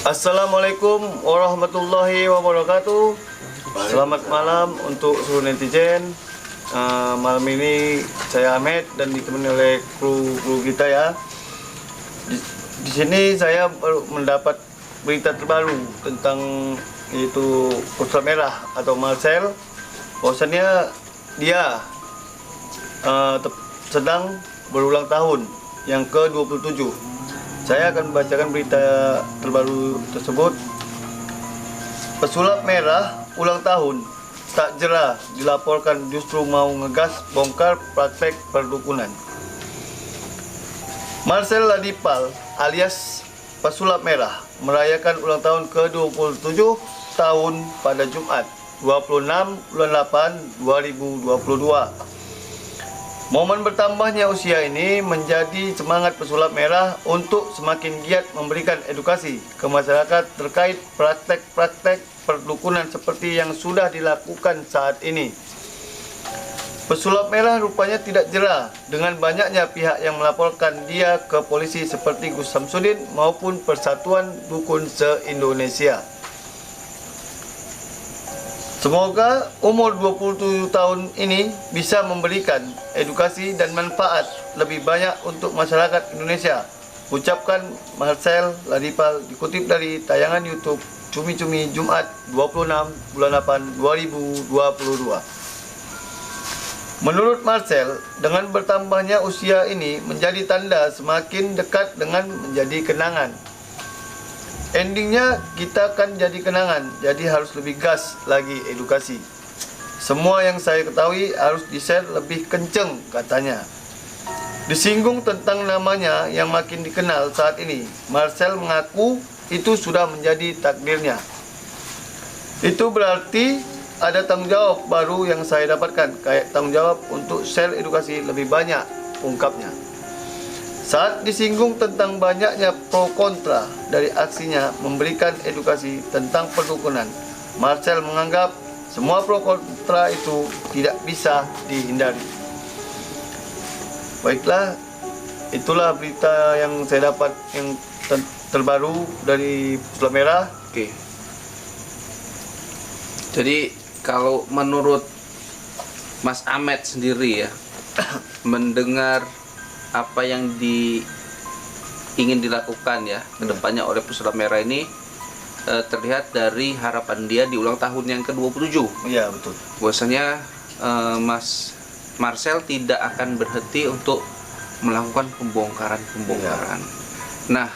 Assalamualaikum warahmatullahi wabarakatuh. Selamat malam untuk seluruh netizen. Malam ini saya Ahmed dan ditemani oleh kru kita ya. Di sini saya baru mendapat berita terbaru tentang itu Pesulap Merah atau Marcel. Bahwasannya dia sedang berulang tahun yang ke-27. Saya akan membacakan berita terbaru tersebut. Pesulap Merah ulang tahun, tak jera dilaporkan justru mau ngegas bongkar praktek perdukunan. Marcel Ladipal alias Pesulap Merah merayakan ulang tahun ke-27 tahun pada Jumat 26 bulan 8 2022. Momen bertambahnya usia ini menjadi semangat Pesulap Merah untuk semakin giat memberikan edukasi ke masyarakat terkait praktek-praktek perdukunan seperti yang sudah dilakukan saat ini. Pesulap Merah rupanya tidak jera dengan banyaknya pihak yang melaporkan dia ke polisi seperti Gus Samsudin maupun Persatuan Dukun se-Indonesia. Semoga umur 27 tahun ini bisa memberikan edukasi dan manfaat lebih banyak untuk masyarakat Indonesia. Ucapkan Marcel Ladipal, dikutip dari tayangan YouTube Cumi Cumi Jumat 26 bulan 8 2022. Menurut Marcel, dengan bertambahnya usia ini menjadi tanda semakin dekat dengan menjadi kenangan. Endingnya kita akan jadi kenangan, jadi harus lebih gas lagi edukasi. Semua yang saya ketahui harus di-share lebih kenceng katanya. Disinggung tentang namanya yang makin dikenal saat ini, Marcel mengaku itu sudah menjadi takdirnya. Itu berarti ada tanggung jawab baru yang saya dapatkan, kayak tanggung jawab untuk share edukasi lebih banyak, ungkapnya. Saat disinggung tentang banyaknya pro kontra dari aksinya memberikan edukasi tentang perdukunan, Marcel menganggap semua pro kontra itu tidak bisa dihindari. Baiklah, itulah berita yang saya dapat yang terbaru dari Pesulap Merah. Oke. Jadi kalau menurut Mas Ahmed sendiri ya, mendengar apa yang ingin dilakukan ya kedepannya oleh Pesulap Merah ini, terlihat dari harapan dia di ulang tahun yang ke-27. Iya, betul. Bahwasanya Mas Marcel tidak akan berhenti untuk melakukan pembongkaran. Nah,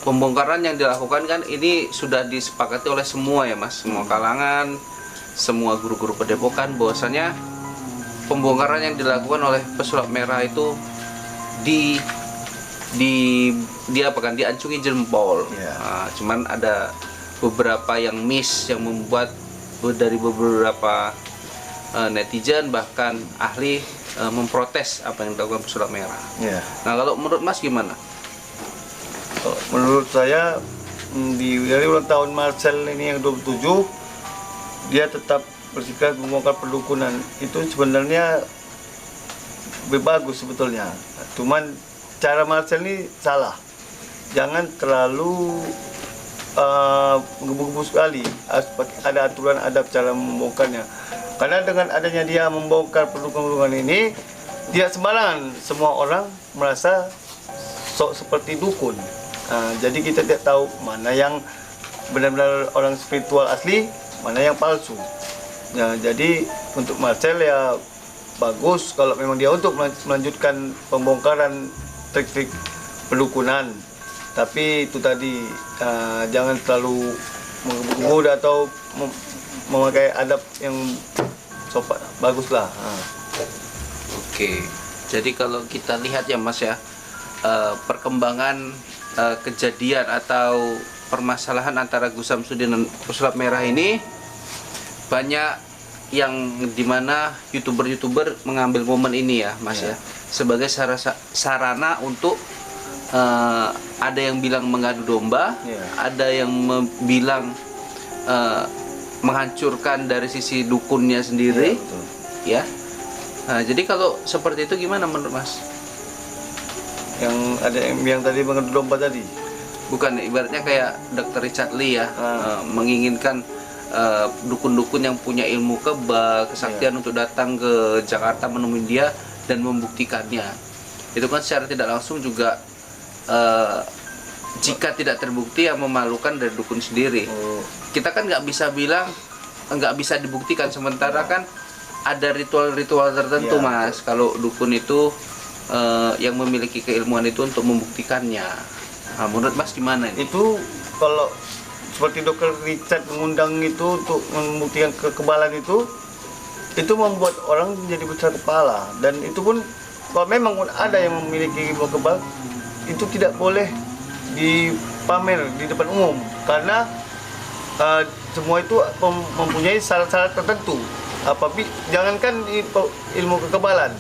pembongkaran yang dilakukan kan ini sudah disepakati oleh semua ya Mas, semua kalangan, semua guru-guru Padepokan, bahwasanya pembongkaran yang dilakukan oleh Pesulap Merah itu diacungi jempol. Nah, cuman ada beberapa yang miss yang membuat dari beberapa netizen bahkan ahli memprotes apa yang dilakukan Pesulap Merah. Nah, kalau menurut Mas gimana? Menurut saya dari ulang tahun Marcel ini yang 27, dia tetap bersikeras membongkar perdukunan. Itu sebenarnya lebih bagus sebetulnya. Cuman cara Marcel ini salah. Jangan terlalu menggebu-gebu sekali. Ada aturan adab cara membongkarnya. Karena dengan adanya dia membongkar perdukunan ini, dia sembarangan. Semua orang merasa sok seperti dukun. Jadi kita tidak tahu mana yang benar-benar orang spiritual asli, mana yang palsu. Jadi untuk Marcel ya bagus kalau memang dia untuk melanjutkan pembongkaran trik-trik perdukunan. Tapi itu tadi jangan terlalu menggebu-gebu atau memakai adab yang sopan, baguslah. Oke. Jadi kalau kita lihat ya Mas ya, perkembangan kejadian atau permasalahan antara Gus Samsudin dan Pesulap Merah ini, banyak yang dimana youtuber mengambil momen ini ya Mas ya, sebagai sarana untuk ada yang bilang mengadu domba, ada yang bilang menghancurkan dari sisi dukunnya sendiri, ya. Nah, jadi kalau seperti itu gimana menurut Mas? Yang ada yang tadi mengadu domba tadi. Bukan, ibaratnya kayak Dr. Richard Lee ya, menginginkan dukun-dukun yang punya ilmu kebal, kesaktian untuk datang ke Jakarta menemui dia dan membuktikannya. Itu kan secara tidak langsung juga jika tidak terbukti yang memalukan dari dukun sendiri. Kita kan nggak bisa bilang nggak bisa dibuktikan, sementara kan ada ritual-ritual tertentu Mas. Kalau dukun itu yang memiliki keilmuan itu untuk membuktikannya. Nah, menurut Mas gimana ini? Itu kalau seperti Dr. Richard mengundang itu untuk membuktikan kekebalan itu membuat orang jadi besar kepala. Dan itu pun kalau memang ada yang memiliki ilmu kebal, itu tidak boleh dipamer di depan umum, karena semua itu mempunyai syarat-syarat tertentu. Jangankan ilmu kekebalan,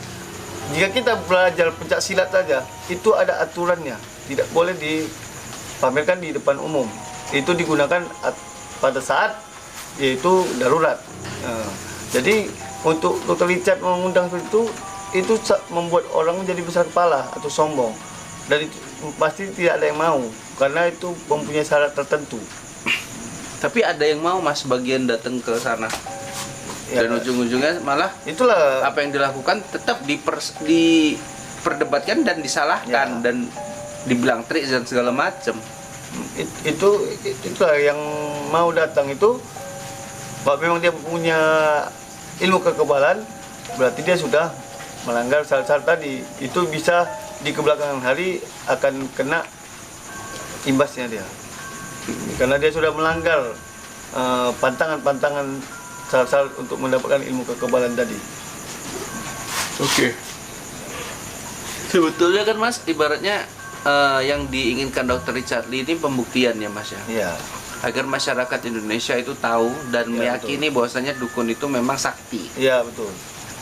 jika kita belajar pencak silat saja, itu ada aturannya, tidak boleh dipamerkan di depan umum. Itu digunakan pada saat yaitu darurat. Jadi untuk Dr. Richard mengundang itu membuat orang menjadi besar kepala atau sombong, dan itu pasti tidak ada yang mau karena itu mempunyai syarat tertentu. Tapi ada yang mau Mas bagian datang ke sana, dan ujung-ujungnya malah itulah apa yang dilakukan tetap diperdebatkan dan disalahkan dan dibilang trik dan segala macam. Itulah yang mau datang itu, kalau memang dia punya ilmu kekebalan, berarti dia sudah melanggar syarat-syarat tadi. Itu bisa di kebelakangan hari akan kena imbasnya dia, karena dia sudah melanggar pantangan-pantangan syarat-syarat untuk mendapatkan ilmu kekebalan tadi. Oke. Sebetulnya kan Mas, ibaratnya yang diinginkan Dr. Richard Lee ini pembuktian ya Mas ya. Iya. Agar masyarakat Indonesia itu tahu dan meyakini bahwasanya dukun itu memang sakti. Iya, betul.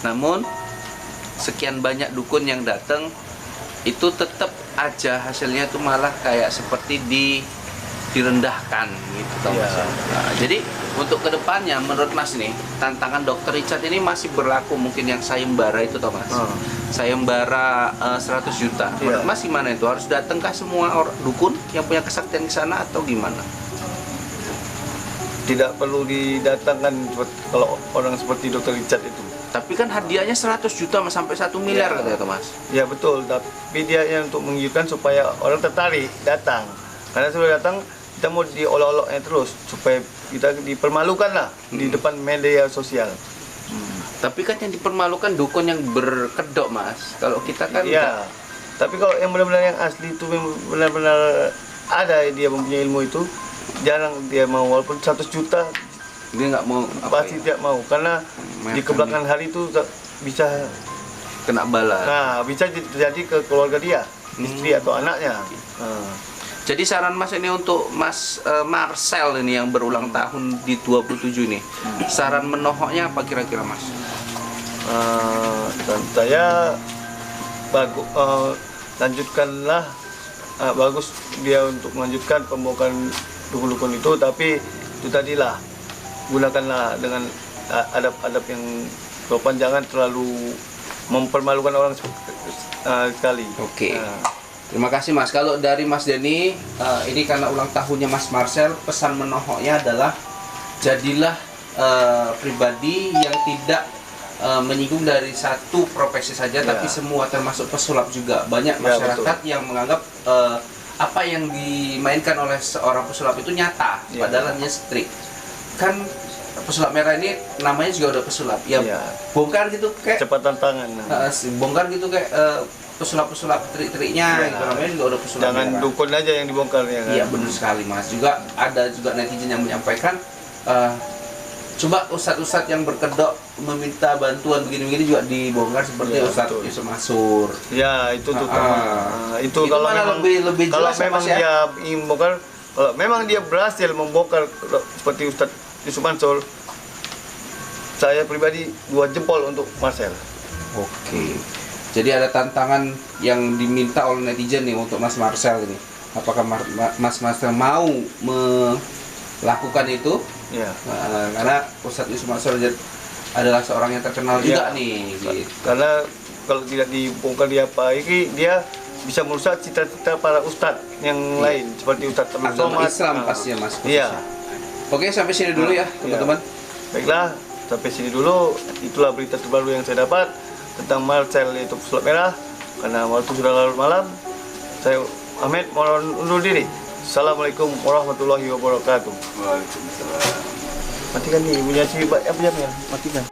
Namun sekian banyak dukun yang datang itu tetap aja hasilnya itu malah kayak seperti direndahkan gitu toh Mas. Nah, jadi untuk kedepannya menurut Mas nih, tantangan Dr. Richard ini masih berlaku mungkin yang sayembara itu toh Mas. Sayembara 100 juta. Menurut Mas gimana itu? Harus datangkah semua dukun yang punya kesaktian ke sana atau gimana? Tidak perlu didatangkan kalau orang seperti Dr. Richard itu. Tapi kan hadiahnya 100 juta sampai 1 miliar katanya Mas. Ya betul, tapi dia yang untuk menggiurkan supaya orang tertarik datang. Karena sudah datang, kita mau diolok-oloknya terus supaya kita dipermalukan lah di depan media sosial. Tapi kan yang dipermalukan dukun yang berkedok Mas. Kalau kita kan tapi kalau yang benar-benar yang asli itu benar-benar ada dia mempunyai ilmu itu, jarang dia mau, walaupun 100 juta dia nggak mau, pasti tidak mau, karena di kebelakangan hari itu bisa kena bala. Nah, bisa terjadi ke keluarga dia, istri atau anaknya. Jadi saran Mas ini untuk Mas Marcel ini yang berulang tahun di 27 nih. Saran menohoknya apa kira-kira Mas? Dan saya lanjutkanlah, bagus dia untuk melanjutkan pembongkaran dukun-dukun itu, tapi itu tadilah gunakanlah dengan adab-adab yang sopan, jangan terlalu mempermalukan orang sekali. Oke. Terima kasih Mas. Kalau dari Mas Denny, ini karena ulang tahunnya Mas Marcel, pesan menohoknya adalah jadilah pribadi yang tidak menyinggung dari satu profesi saja, tapi semua, termasuk pesulap juga. Banyak masyarakat yang menganggap apa yang dimainkan oleh seorang pesulap itu nyata, padahal hanya trik. Kan pesulap merah ini namanya juga udah pesulap. Bongkar gitu kayak cepat tantangan. Bongkar gitu kayak pesulap-pesulap trik-triknya gitu, namanya juga udah pesulap. Jangan merah. Dukun aja yang dibongkar ya kan? Iya benar sekali Mas. Juga ada juga netizen yang menyampaikan coba ustadz-ustadz yang berkedok meminta bantuan begini-begini juga dibongkar, seperti Ustadz Yusuf Mansur. Ya itu tuh itu kalau memang lebih kalau jelas memang ya? dia ingin bongkar, kalau memang dia berhasil membongkar seperti Ustadz Yusuf Mansur, saya pribadi 2 jempol untuk Marcel. Oke. Jadi ada tantangan yang diminta oleh netizen nih untuk Mas Marcel ini. Apakah Mas Marcel mau melakukan itu? Ya. Karena Ustadz Yusuf Mansur adalah seorang yang terkenal juga nih. Gitu. Karena kalau tidak dibongkar dia apa ini, dia bisa merusak cita-cita para ustadz yang lain seperti Ustadz Abdul Agama Somad. Islam pastinya Mas. Iya. Oke, sampai sini dulu ya, teman-teman. Baiklah, sampai sini dulu. Itulah berita terbaru yang saya dapat tentang Marcel yaitu pesulap merah. Karena waktu sudah larut malam, saya Ahmed mohon undur diri. Assalamualaikum warahmatullahi wabarakatuh. Waalaikumsalam. Matikan nih, punya si apa ya? Matikan.